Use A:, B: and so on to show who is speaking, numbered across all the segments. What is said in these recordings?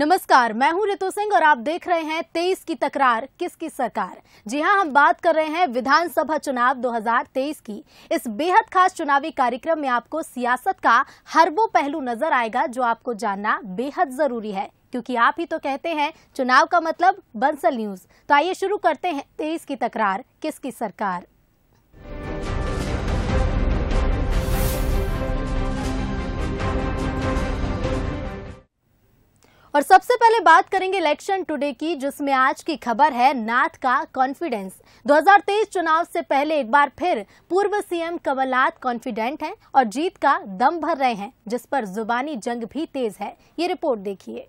A: नमस्कार, मैं हूं रितु सिंह और आप देख रहे हैं 23 की तकरार किसकी सरकार। जी हां, हम बात कर रहे हैं विधानसभा चुनाव 2023 की। इस बेहद खास चुनावी कार्यक्रम में आपको सियासत का हर वो पहलू नजर आएगा जो आपको जानना बेहद जरूरी है, क्योंकि आप ही तो कहते हैं चुनाव का मतलब बंसल न्यूज। तो आइए शुरू करते हैं 23 की तकरार किसकी सरकार। और सबसे पहले बात करेंगे इलेक्शन टुडे की, जिसमें आज की खबर है नाथ का कॉन्फिडेंस। 2023 चुनाव से पहले एक बार फिर पूर्व सीएम कमलनाथ कॉन्फिडेंट हैं और जीत का दम भर रहे हैं, जिस पर जुबानी जंग भी तेज है। ये रिपोर्ट देखिए।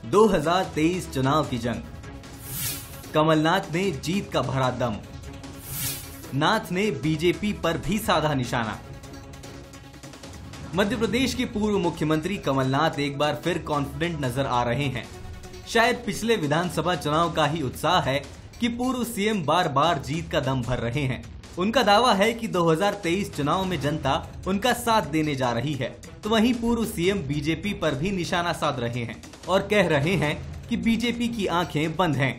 B: 2023 चुनाव की जंग, कमलनाथ ने जीत का भरा दम, नाथ ने बीजेपी पर भी साधा निशाना। मध्य प्रदेश के पूर्व मुख्यमंत्री कमलनाथ एक बार फिर कॉन्फिडेंट नजर आ रहे हैं। शायद पिछले विधानसभा चुनाव का ही उत्साह है कि पूर्व सीएम बार बार जीत का दम भर रहे हैं। उनका दावा है कि 2023 चुनाव में जनता उनका साथ देने जा रही है। तो वहीं पूर्व सीएम बीजेपी पर भी निशाना साध रहे हैं और कह रहे हैं कि बीजेपी की आंखें बंद हैं।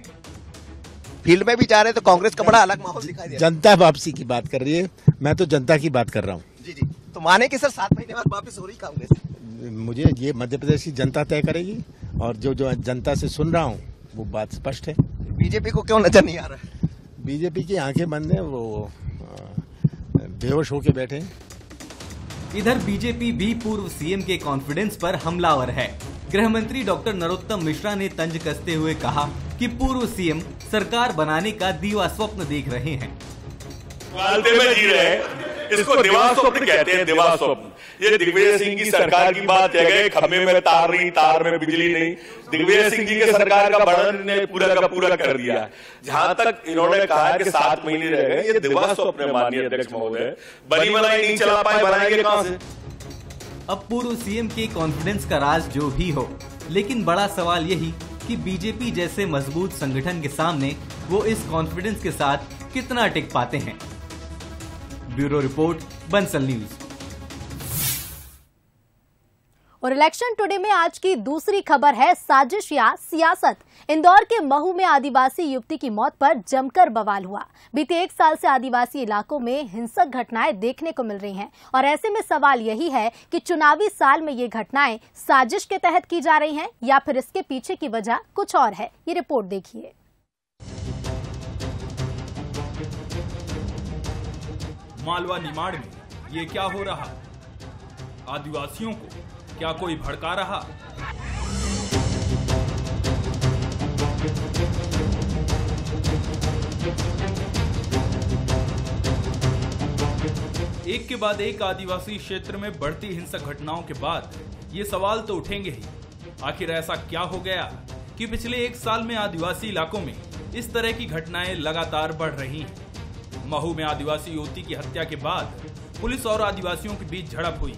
C: फील्ड में भी जा रहे तो कांग्रेस का बड़ा अलग माहौल दिखाई दे रहा है।
D: जनता वापसी की बात कर रही है, मैं तो जनता की बात कर रहा हूँ।
C: जी जी, तो माने कि सर 7 महीने बाद वापस हो रही कांग्रेस?
D: मुझे ये मध्य प्रदेश की जनता तय करेगी और जो जनता से सुन रहा हूँ वो बात स्पष्ट है।
C: बीजेपी को क्यों नजर नहीं आ रहा है?
D: बीजेपी की आंखें बंद हैं, वो बेहोश होके बैठे हैं।
B: इधर बीजेपी भी पूर्व सीएम के कॉन्फिडेंस पर हमलावर है। गृह मंत्री डॉक्टर नरोत्तम मिश्रा ने तंज कसते हुए कहा कि पूर्व सीएम सरकार बनाने का दीवा स्वप्न देख रहे हैं।
E: में जी रहे हैं, इसको दिवा स्वप्न कहते हैं। दिवा स्वप्न, ये दिग्विजय सिंह की सरकार की बात कह गए, खंभे में तार नहीं, तार में बिजली नहीं। दिग्विजय सिंह जी के सरकार का वर्णन ने पूरा का पूरा कर दिया। जहां तक इन्होंने कहा कि 7 महीने रह गए, ये दिवा स्वप्न है माननीय अध्यक्ष महोदय। बनी बनाई नहीं चला पाए, बनाएंगे कहां से?
B: अब पूर्व सीएम के कॉन्फिडेंस का राज जो भी हो, लेकिन बड़ा सवाल यही कि बीजेपी जैसे मजबूत संगठन के सामने वो इस कॉन्फिडेंस के साथ कितना टिक पाते हैं। Bureau report, Bansal news.
A: और इलेक्शन टुडे में आज की दूसरी खबर है साजिश या सियासत। इंदौर के महू में आदिवासी युवती की मौत पर जमकर बवाल हुआ। बीते 1 साल से आदिवासी इलाकों में हिंसक घटनाएं देखने को मिल रही हैं और ऐसे में सवाल यही है कि चुनावी साल में ये घटनाएं साजिश के तहत की जा रही हैं या फिर इसके पीछे की वजह कुछ और है। ये रिपोर्ट देखिए।
F: मालवा निमाड़ में ये क्या हो रहा? आदिवासियों को क्या कोई भड़का रहा? एक के बाद एक आदिवासी क्षेत्र में बढ़ती हिंसक घटनाओं के बाद ये सवाल तो उठेंगे ही। आखिर ऐसा क्या हो गया कि पिछले 1 साल में आदिवासी इलाकों में इस तरह की घटनाएं लगातार बढ़ रही हैं? महू में आदिवासी युवती की हत्या के बाद पुलिस और आदिवासियों के बीच झड़प हुई,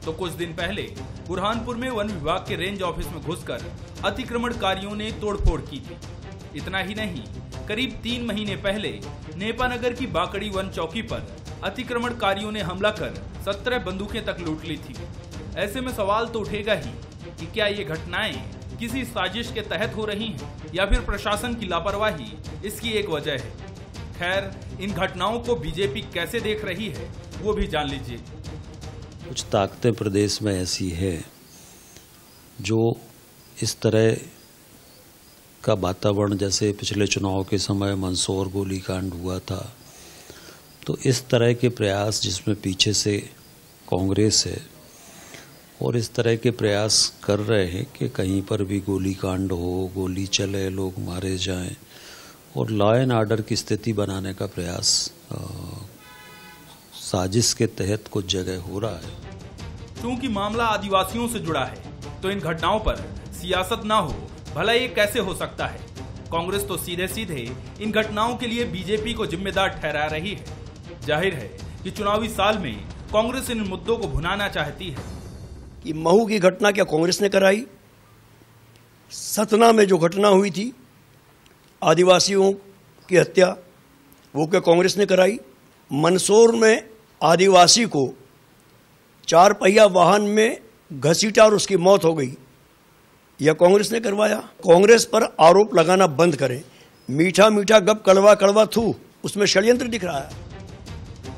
F: तो कुछ दिन पहले बुरहानपुर में वन विभाग के रेंज ऑफिस में घुसकर अतिक्रमणकारियों ने तोड़फोड़ की थी। इतना ही नहीं, करीब 3 महीने पहले नेपानगर की बाकड़ी वन चौकी पर अतिक्रमणकारियों ने हमला कर 17 बंदूकें तक लूट ली थी। ऐसे में सवाल तो उठेगा ही कि क्या ये घटनाएं किसी साजिश के तहत हो रही हैं या फिर प्रशासन की लापरवाही इसकी एक वजह है। खैर, इन घटनाओं को बीजेपी कैसे देख रही है वो भी जान लीजिए।
G: कुछ ताकतें प्रदेश में ऐसी है जो इस तरह का वातावरण, जैसे पिछले चुनाव के समय मंदसौर गोलीकांड हुआ था, तो इस तरह के प्रयास जिसमें पीछे से कांग्रेस है और इस तरह के प्रयास कर रहे हैं कि कहीं पर भी गोलीकांड हो, गोली चले, लोग मारे जाएं और लॉ एंड ऑर्डर की स्थिति बनाने का प्रयास साजिश के तहत कुछ जगह हो रहा है।
F: क्योंकि मामला आदिवासियों से जुड़ा है तो इन घटनाओं पर सियासत ना हो, भला ये कैसे हो सकता है? कांग्रेस तो सीधे सीधे इन घटनाओं के लिए बीजेपी को जिम्मेदार ठहरा रही है। जाहिर है कि चुनावी साल में कांग्रेस इन मुद्दों को भुनाना चाहती है।
H: कि महू की घटना क्या कांग्रेस ने कराई? सतना में जो घटना हुई थी आदिवासियों की हत्या, वो क्या कांग्रेस ने कराई? मंदसौर में आदिवासी को 4 पहिया वाहन में घसीटा और उसकी मौत हो गई, यह कांग्रेस ने करवाया। कांग्रेस पर आरोप लगाना बंद करें। मीठा मीठा गप कड़वा कड़वा थू, उसमें षड्यंत्र दिख रहा है।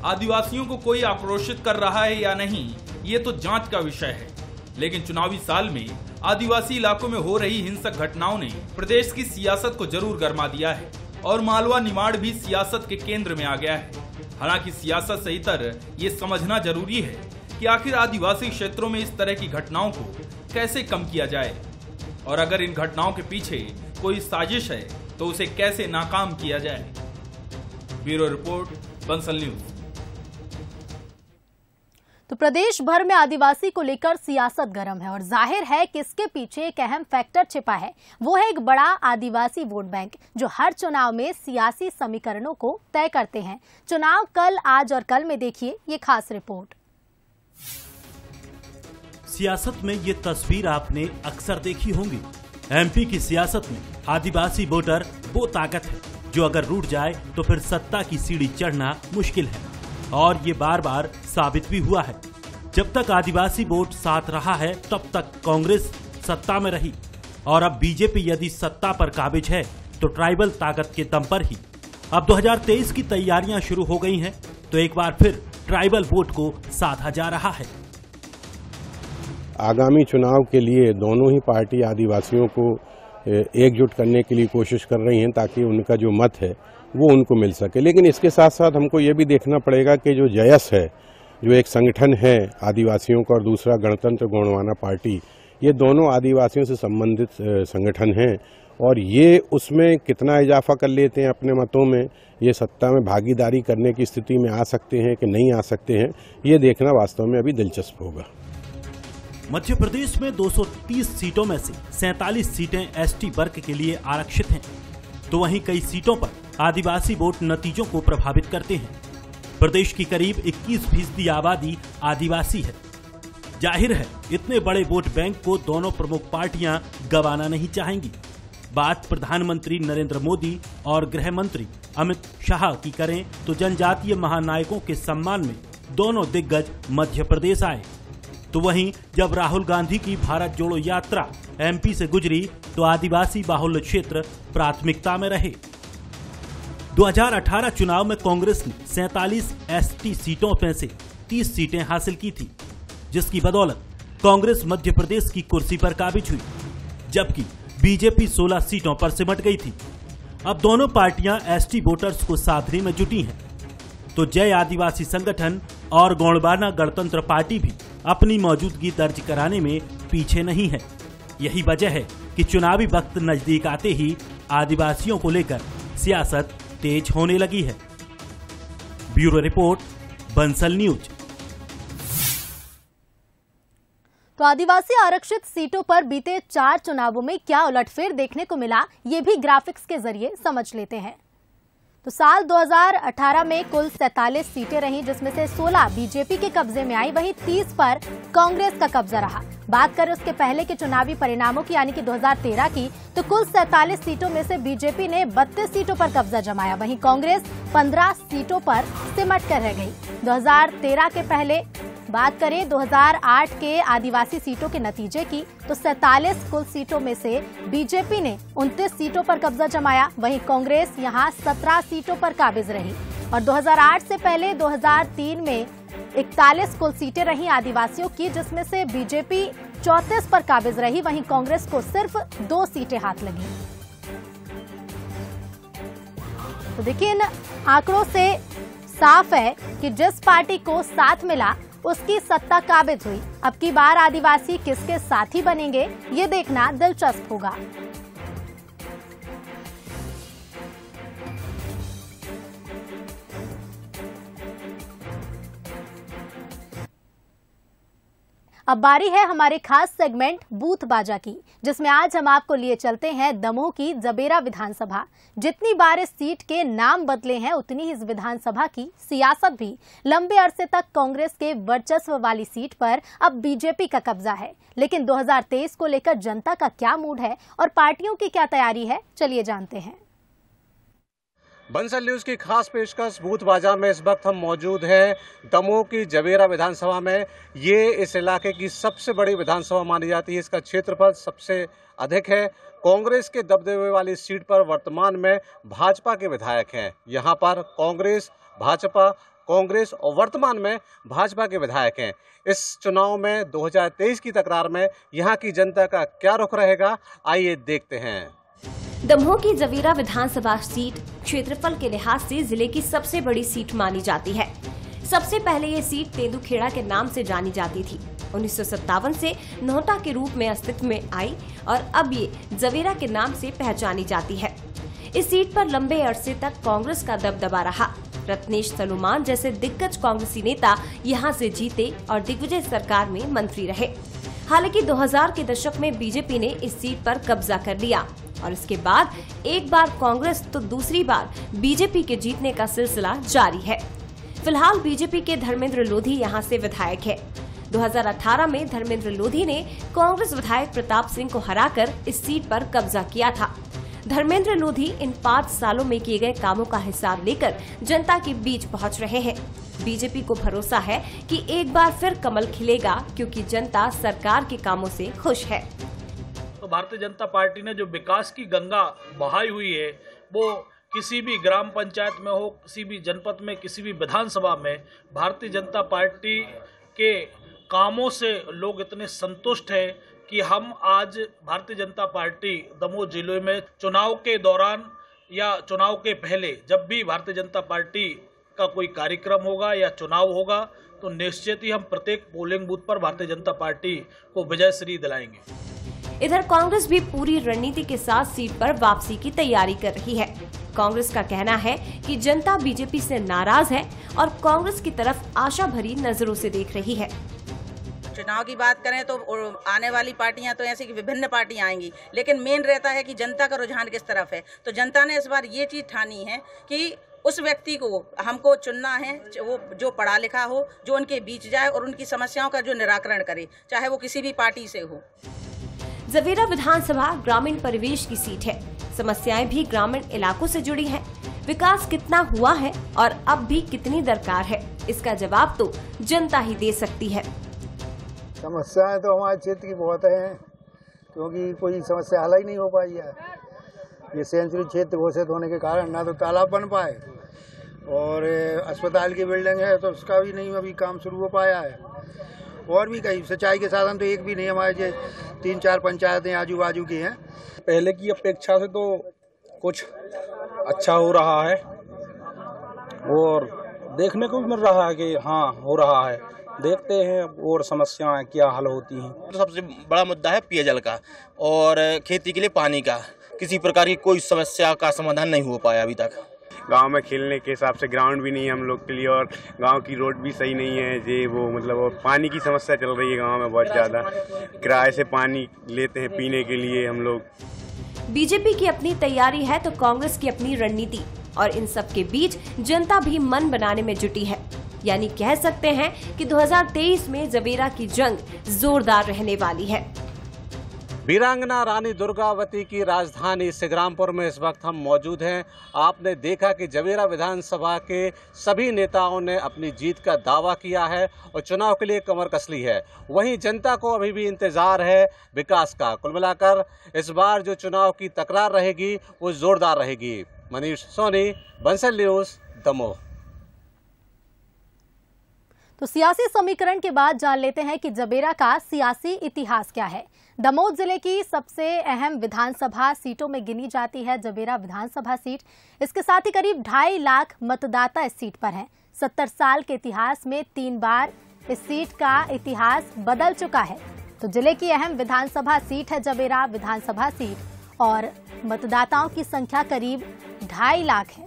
F: आदिवासियों को कोई आक्रोशित कर रहा है या नहीं, ये तो जांच का विषय है। लेकिन चुनावी साल में आदिवासी इलाकों में हो रही हिंसक घटनाओं ने प्रदेश की सियासत को जरूर गरमा दिया है और मालवा निमाड़ भी सियासत के केंद्र में आ गया है। हालांकि सियासत से इतर ये समझना जरूरी है कि आखिर आदिवासी क्षेत्रों में इस तरह की घटनाओं को कैसे कम किया जाए और अगर इन घटनाओं के पीछे कोई साजिश है तो उसे कैसे नाकाम किया जाए। Bureau report, Bansal news.
A: तो प्रदेश भर में आदिवासी को लेकर सियासत गर्म है और जाहिर है कि इसके पीछे एक अहम फैक्टर छिपा है। वो है एक बड़ा आदिवासी वोट बैंक जो हर चुनाव में सियासी समीकरणों को तय करते हैं। चुनाव कल, आज और कल में देखिए ये खास रिपोर्ट।
I: सियासत में ये तस्वीर आपने अक्सर देखी होंगी। एमपी की सियासत में आदिवासी वोटर वो ताकत है जो अगर रूठ जाए तो फिर सत्ता की सीढ़ी चढ़ना मुश्किल है और ये बार बार साबित भी हुआ है। जब तक आदिवासी वोट साथ रहा है तब तक कांग्रेस सत्ता में रही और अब बीजेपी यदि सत्ता पर काबिज है तो ट्राइबल ताकत के दम पर ही। अब 2023 की तैयारियां शुरू हो गई हैं तो एक बार फिर ट्राइबल वोट को साधा जा रहा है।
D: आगामी चुनाव के लिए दोनों ही पार्टी आदिवासियों को एकजुट करने के लिए कोशिश कर रही हैं ताकि उनका जो मत है वो उनको मिल सके। लेकिन इसके साथ साथ हमको ये भी देखना पड़ेगा कि जो जयस है, जो एक संगठन है आदिवासियों का और दूसरा गणतंत्र गोंडवाना पार्टी, ये दोनों आदिवासियों से संबंधित संगठन हैं और ये उसमें कितना इजाफा कर लेते हैं अपने मतों में, ये सत्ता में भागीदारी करने की स्थिति में आ सकते हैं कि नहीं आ सकते हैं, ये देखना वास्तव में अभी दिलचस्प होगा।
I: मध्य प्रदेश में 230 सीटों में से 47 सीटें एसटी वर्ग के लिए आरक्षित हैं, तो वहीं कई सीटों पर आदिवासी वोट नतीजों को प्रभावित करते हैं। प्रदेश की करीब 21% आबादी आदिवासी है। जाहिर है इतने बड़े वोट बैंक को दोनों प्रमुख पार्टियां गंवाना नहीं चाहेंगी। बात प्रधानमंत्री नरेंद्र मोदी और गृह मंत्री अमित शाह की करें तो जनजातीय महानायकों के सम्मान में दोनों दिग्गज मध्य प्रदेश आए। तो वहीं जब राहुल गांधी की भारत जोड़ो यात्रा एमपी से गुजरी तो आदिवासी बाहुल्य क्षेत्र प्राथमिकता में रहे। 2018 चुनाव में कांग्रेस ने 47 एसटी सीटों में से 30 सीटें हासिल की थी, जिसकी बदौलत कांग्रेस मध्य प्रदेश की कुर्सी पर काबिज हुई, जबकि बीजेपी 16 सीटों पर सिमट गई थी। अब दोनों पार्टियां एसटी वोटर्स को साधने में जुटी हैं, तो जय आदिवासी संगठन और गोंडवाना गणतंत्र पार्टी भी अपनी मौजूदगी दर्ज कराने में पीछे नहीं है। यही वजह है कि चुनावी वक्त नजदीक आते ही आदिवासियों को लेकर सियासत तेज होने लगी है। Bureau report, Bansal news.
A: तो आदिवासी आरक्षित सीटों पर बीते 4 चुनावों में क्या उलटफेर देखने को मिला, ये भी ग्राफिक्स के जरिए समझ लेते हैं। तो साल 2018 में कुल 47 सीटें रहीं, जिसमें से 16 बीजेपी के कब्जे में आई, वहीं 30 पर कांग्रेस का कब्जा रहा। बात करें उसके पहले के चुनावी परिणामों की, यानी कि 2013 की, तो कुल 47 सीटों में से बीजेपी ने 32 सीटों पर कब्जा जमाया, वहीं कांग्रेस 15 सीटों पर सिमट कर रह गई। 2013 के पहले बात करें 2008 के आदिवासी सीटों के नतीजे की, तो 47 कुल सीटों में से बीजेपी ने 29 सीटों पर कब्जा जमाया, वहीं कांग्रेस यहां 17 सीटों पर काबिज रही। और 2008 से पहले 2003 में 41 कुल सीटें रही आदिवासियों की, जिसमें से बीजेपी 34 पर काबिज रही, वहीं कांग्रेस को सिर्फ 2 सीटें हाथ लगी। तो देखिए इन आंकड़ों से साफ है कि जिस पार्टी को साथ मिला उसकी सत्ता काबिज हुई। अब की बार आदिवासी किसके साथी बनेंगे, ये देखना दिलचस्प होगा। अब बारी है हमारे खास सेगमेंट बूथ बाजा की, जिसमें आज हम आपको लिए चलते हैं दमोह की जबेरा विधानसभा। जितनी बार इस सीट के नाम बदले हैं उतनी ही इस विधानसभा की सियासत भी। लंबे अरसे तक कांग्रेस के वर्चस्व वाली सीट पर अब बीजेपी का कब्जा है, लेकिन 2023 को लेकर जनता का क्या मूड है और पार्टियों की क्या तैयारी है, चलिए जानते हैं।
J: बंसल न्यूज की खास पेशकश बूथ बाजार में इस वक्त हम मौजूद हैं दमोह की जवेरा विधानसभा में। ये इस इलाके की सबसे बड़ी विधानसभा मानी जाती है। इसका क्षेत्रफल सबसे अधिक है। कांग्रेस के दबदबे वाली सीट पर वर्तमान में भाजपा के विधायक हैं। यहाँ पर कांग्रेस, भाजपा, कांग्रेस और वर्तमान में भाजपा के विधायक हैं। इस चुनाव में 2023 की तकरार में यहाँ की जनता का क्या रुख रहेगा, आइए देखते हैं।
K: दमोह की जवेरा विधानसभा सीट क्षेत्रफल के लिहाज से जिले की सबसे बड़ी सीट मानी जाती है। सबसे पहले ये सीट तेंदुखेड़ा के नाम से जानी जाती थी। 1957 से नोहटा के रूप में अस्तित्व में आई और अब ये जवेरा के नाम से पहचानी जाती है। इस सीट पर लंबे अरसे तक कांग्रेस का दबदबा रहा। रत्नेश सलूमान जैसे दिग्गज कांग्रेसी नेता यहाँ से जीते और दिग्विजय सरकार में मंत्री रहे। हालांकि 2000 के दशक में बीजेपी ने इस सीट पर कब्जा कर लिया और इसके बाद एक बार कांग्रेस तो दूसरी बार बीजेपी के जीतने का सिलसिला जारी है। फिलहाल बीजेपी के धर्मेंद्र लोधी यहाँ से विधायक है। 2018 में धर्मेंद्र लोधी ने कांग्रेस विधायक प्रताप सिंह को हराकर इस सीट पर कब्जा किया था। धर्मेंद्र लोधी इन 5 सालों में किए गए कामों का हिसाब लेकर जनता के बीच पहुंच रहे हैं। बीजेपी को भरोसा है कि एक बार फिर कमल खिलेगा, क्योंकि जनता सरकार के कामों से खुश है।
L: तो भारतीय जनता पार्टी ने जो विकास की गंगा बहाई हुई है, वो किसी भी ग्राम पंचायत में हो, किसी भी जनपद में, किसी भी विधानसभा में भारतीय जनता पार्टी के कामों से लोग इतने संतुष्ट हैं कि हम आज भारतीय जनता पार्टी दमोह जिले में चुनाव के दौरान या चुनाव के पहले जब भी भारतीय जनता पार्टी का कोई कार्यक्रम होगा या चुनाव होगा तो निश्चित ही हम प्रत्येक पोलिंग बूथ पर भारतीय जनता पार्टी को विजय श्री दिलाएंगे।
K: इधर कांग्रेस भी पूरी रणनीति के साथ सीट पर वापसी की तैयारी कर रही है। कांग्रेस का कहना है कि जनता बीजेपी से नाराज है और कांग्रेस की तरफ आशा भरी नजरों से देख रही है।
M: चुनाव की बात करें तो आने वाली पार्टियां तो ऐसी कि विभिन्न पार्टियां आएंगी, लेकिन मेन रहता है कि जनता का रुझान किस तरफ है। तो जनता ने इस बार ये चीज ठानी है कि उस व्यक्ति को हमको चुनना है वो जो पढ़ा लिखा हो, जो उनके बीच जाए और उनकी समस्याओं का जो निराकरण करे, चाहे वो किसी भी पार्टी से हो।
K: जवेरा विधानसभा ग्रामीण परिवेश की सीट है। समस्याएं भी ग्रामीण इलाकों से जुड़ी हैं। विकास कितना हुआ है और अब भी कितनी दरकार है, इसका जवाब तो जनता ही दे सकती है।
N: समस्याएं तो हमारे क्षेत्र की बहुत हैं, क्योंकि कोई समस्या हल ही नहीं हो पाई है। ये सेंचुरी क्षेत्र घोषित होने के कारण ना तो तालाब बन पाए और अस्पताल की बिल्डिंग है तो उसका भी नहीं अभी काम शुरू हो पाया है। और भी कई सिंचाई के साधन तो एक भी नहीं, हमारे 3-4 पंचायतें आजू बाजू की हैं।
O: पहले की अपेक्षा से तो कुछ अच्छा हो रहा है और देखने को भी मिल रहा है कि हाँ हो रहा है। देखते हैं और समस्याएं क्या हल होती हैं।
P: तो सबसे बड़ा मुद्दा है पेयजल का और खेती के लिए पानी का। किसी प्रकार की कोई समस्या का समाधान नहीं हो पाया अभी तक।
Q: गांव में खेलने के हिसाब से ग्राउंड भी नहीं है हम लोग के लिए और गांव की रोड भी सही नहीं है जी। वो मतलब और पानी की समस्या चल रही है गांव में बहुत ज़्यादा। किराए से पानी लेते हैं पीने के लिए हम लोग।
K: बीजेपी की अपनी तैयारी है तो कांग्रेस की अपनी रणनीति, और इन सब के बीच जनता भी मन बनाने में जुटी है। यानी कह सकते हैं कि 2023 में जवेरा की जंग जोरदार रहने वाली है।
J: वीरांगना रानी दुर्गावती की राजधानी सिंग्रामपुर में इस वक्त हम मौजूद हैं। आपने देखा कि जवेरा विधानसभा के सभी नेताओं ने अपनी जीत का दावा किया है और चुनाव के लिए कमर कस ली है। वहीं जनता को अभी भी इंतजार है विकास का। कुल मिलाकर इस बार जो चुनाव की तकरार रहेगी वो जोरदार रहेगी। मनीष सोनी, बंसल न्यूज, दमोह।
A: तो सियासी समीकरण के बाद जान लेते हैं कि जवेरा का सियासी इतिहास क्या है। दमोह जिले की सबसे अहम विधानसभा सीटों में गिनी जाती है जवेरा विधानसभा सीट। इसके साथ ही करीब 2.5 लाख मतदाता इस सीट पर हैं। 70 साल के इतिहास में 3 बार इस सीट का इतिहास बदल चुका है। तो जिले की अहम विधानसभा सीट है जवेरा विधानसभा सीट और मतदाताओं की संख्या करीब 2.5 लाख है।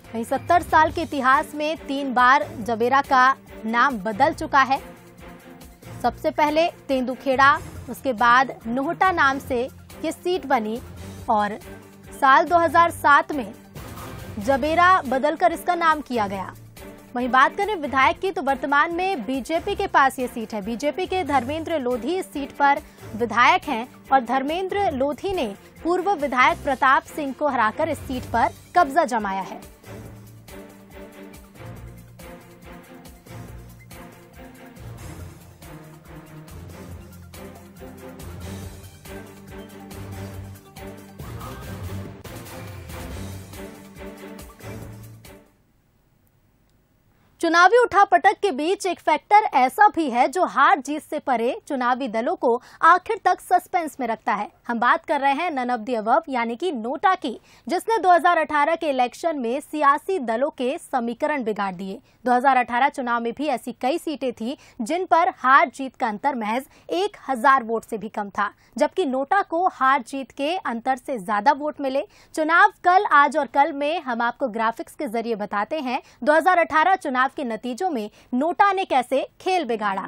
A: वहीं 70 साल के इतिहास में 3 बार जवेरा का नाम बदल चुका है। सबसे पहले तेंदुखेड़ा, उसके बाद नोहटा नाम से ये सीट बनी और साल 2007 में जवेरा बदलकर इसका नाम किया गया। वहीं बात करें विधायक की तो वर्तमान में बीजेपी के पास ये सीट है। बीजेपी के धर्मेंद्र लोधी इस सीट पर विधायक हैं और धर्मेंद्र लोधी ने पूर्व विधायक प्रताप सिंह को हराकर इस सीट पर कब्जा जमाया है। चुनावी उठापटक के बीच एक फैक्टर ऐसा भी है जो हार जीत से परे चुनावी दलों को आखिर तक सस्पेंस में रखता है। हम बात कर रहे हैं नन ऑफ द अबव यानी कि नोटा की, जिसने 2018 के इलेक्शन में सियासी दलों के समीकरण बिगाड़ दिए। 2018 चुनाव में भी ऐसी कई सीटें थी जिन पर हार जीत का अंतर महज 1000 वोट से भी कम था, जबकि नोटा को हार जीत के अंतर से ज्यादा वोट मिले। चुनाव कल, आज और कल में हम आपको ग्राफिक्स के जरिए बताते हैं 2018 चुनाव के नतीजों में नोटा ने कैसे खेल बिगाड़ा।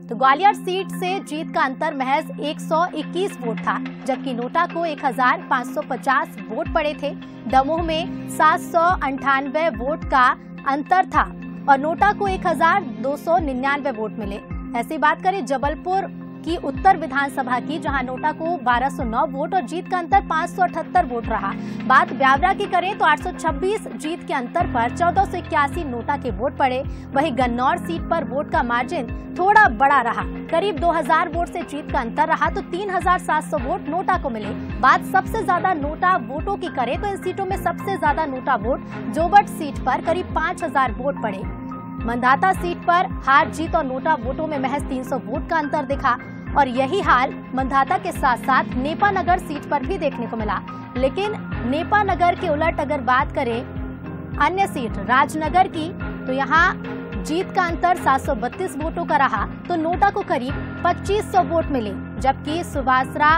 A: तो ग्वालियर सीट से जीत का अंतर महज 121 वोट था, जबकि नोटा को 1550 वोट पड़े थे। दमोह में 798 वोट का अंतर था और नोटा को 1299 वोट मिले। ऐसी बात करें जबलपुर की उत्तर विधानसभा की, जहां नोटा को 1209 वोट और जीत का अंतर 578 वोट रहा। बात ब्यावरा की करें तो 826 जीत के अंतर पर 1481 नोटा के वोट पड़े। वहीं गन्नौर सीट पर वोट का मार्जिन थोड़ा बड़ा रहा, करीब 2000 वोट से जीत का अंतर रहा तो 3700 वोट नोटा को मिले। बात सबसे ज्यादा नोटा वोटों की करें तो इन सीटों में सबसे ज्यादा नोटा वोट जोबट सीट पर करीब 5000 वोट पड़े। मंदाता सीट पर हार जीत और नोटा वोटों में महज 300 वोट का अंतर दिखा और यही हाल मंदाता के साथ साथ नेपानगर सीट पर भी देखने को मिला। लेकिन नेपानगर के उलट अगर बात करें अन्य सीट राजनगर की, तो यहाँ जीत का अंतर 732 वोटों का रहा तो नोटा को करीब 2500 वोट मिले, जबकि सुबासरा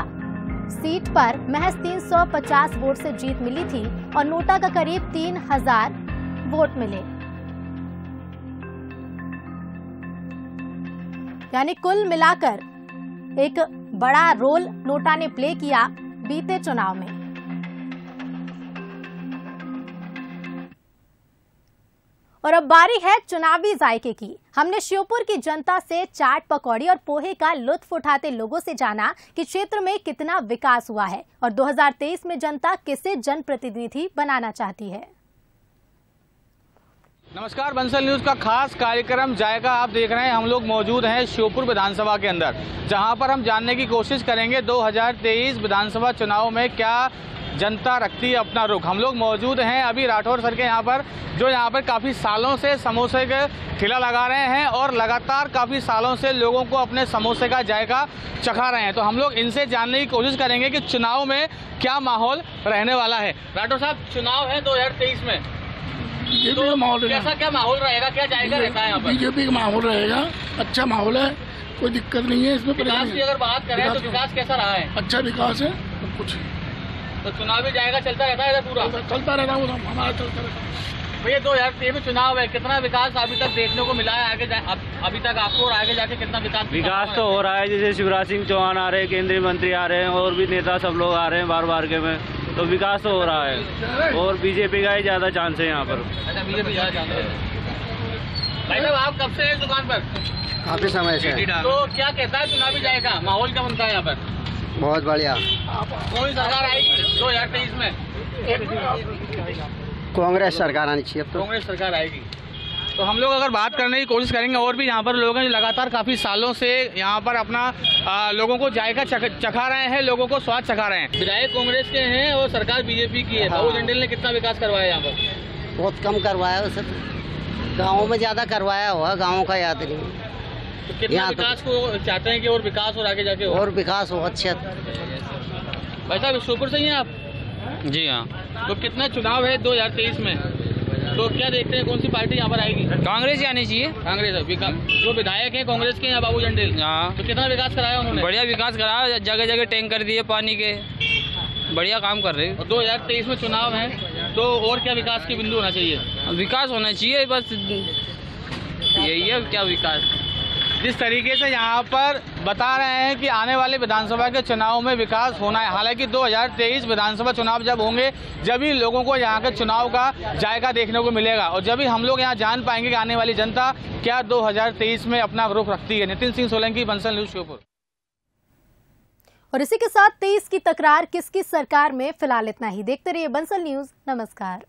A: सीट पर महज 350 वोट से जीत मिली थी और नोटा का करीब 3000 वोट मिले। यानी कुल मिलाकर एक बड़ा रोल नोटा ने प्ले किया बीते चुनाव में। और अब बारी है चुनावी जायके की। हमने श्योपुर की जनता से चाट पकौड़ी और पोहे का लुत्फ उठाते लोगों से जाना कि क्षेत्र में कितना विकास हुआ है और 2023 में जनता किसे जनप्रतिनिधि बनाना चाहती है।
R: नमस्कार, बंसल न्यूज का खास कार्यक्रम जायका आप देख रहे हैं। हम लोग मौजूद हैं श्योपुर विधानसभा के अंदर, जहां पर हम जानने की कोशिश करेंगे 2023 विधानसभा चुनाव में क्या जनता रखती है अपना रुख। हम लोग मौजूद हैं अभी राठौर सर के यहाँ पर, जो यहाँ पर काफ़ी सालों से समोसे के ठेला लगा रहे हैं और लगातार काफ़ी सालों से लोगों को अपने समोसे का जायका चखा रहे हैं। तो हम लोग इनसे जानने की कोशिश करेंगे कि चुनाव में क्या माहौल रहने वाला है। राठौर साहब, चुनाव है 2023 में,
S: बीजेपी का माहौल
R: कैसा क्या माहौल रहेगा, क्या जायका रहता है यहाँ पर?
S: बीजेपी का माहौल रहेगा, अच्छा माहौल है, कोई दिक्कत नहीं है इसमें।
R: विकास की अगर बात करें तो विकास कैसा रहा है?
S: अच्छा विकास है, सब कुछ।
R: तो चुनावी जायका चलता रहता है पूरा?
S: चलता रहता है, हमारा चलता रहता है।
R: भैया 2023 में चुनाव है, कितना विकास अभी तक देखने को मिला है? अभी तक आपको और आगे जाके कितना विकास
T: तो हो रहा है? जैसे शिवराज सिंह चौहान आ रहे हैं, केंद्रीय मंत्री आ रहे हैं और भी नेता सब लोग आ रहे हैं बार के में, तो विकास तो हो रहा है और बीजेपी का ही ज्यादा चांस है यहाँ पर।
R: अच्छा, बीजेपी ज्यादा चांस है। भाई साहब, आप कब से हैं दुकान पर?
U: काफी समय से।
R: तो क्या कहता है चुनावी जायका, माहौल क्या बनता है यहाँ पर?
U: बहुत बढ़िया।
R: कौन सरकार आएगी 2023 में?
U: कांग्रेस सरकार आनी चाहिए। तो
R: कांग्रेस सरकार आएगी। तो हम लोग अगर बात करने की कोशिश करेंगे, और भी यहाँ पर लोग हैं जो लगातार काफ़ी सालों से यहाँ पर अपना लोगों को जायका चखा रहे हैं, लोगों को स्वाद चखा रहे हैं। विधायक कांग्रेस के हैं और सरकार बीजेपी की है। बाबू जंडेल ने कितना विकास करवाया यहाँ पर?
U: बहुत कम करवाया उसे, गाँव में ज़्यादा करवाया हुआ, गाँव का याद नहीं।
R: तो कितना विकास को चाहते हैं कि और विकास और आगे जाके
U: और विकास हो अच्छा।
R: भाई साहब, श्योपुर से ही हैं आप?
T: जी हाँ।
R: तो कितना चुनाव है 2023 में, तो क्या देखते हैं कौन सी पार्टी यहाँ पर आएगी?
T: कांग्रेस ही आनी चाहिए।
R: कांग्रेस जो विधायक है कांग्रेस के यहाँ बाबू जंडेल,
T: हाँ।
R: तो कितना विकास कराया उन्होंने?
T: बढ़िया विकास कराया, जगह जगह टैंकर दिए पानी के, बढ़िया काम कर रहे हैं।
R: और 2023 में चुनाव है तो और क्या विकास के बिंदु होना चाहिए?
T: विकास होना चाहिए, बस यही है। क्या विकास?
R: जिस तरीके से यहाँ पर बता रहे हैं कि आने वाले विधानसभा के चुनाव में विकास होना है। हालांकि 2023 विधानसभा चुनाव जब होंगे जब ही लोगों को यहाँ के चुनाव का जायका देखने को मिलेगा और जब ही हम लोग यहाँ जान पाएंगे कि आने वाली जनता क्या 2023 में अपना रुख रखती है। नितिन सिंह सोलंकी, बंसल न्यूज, श्योपुर।
A: और इसी के साथ 23 की तकरार किसकी सरकार में फिलहाल इतना ही। देखते रहिए बंसल न्यूज। नमस्कार।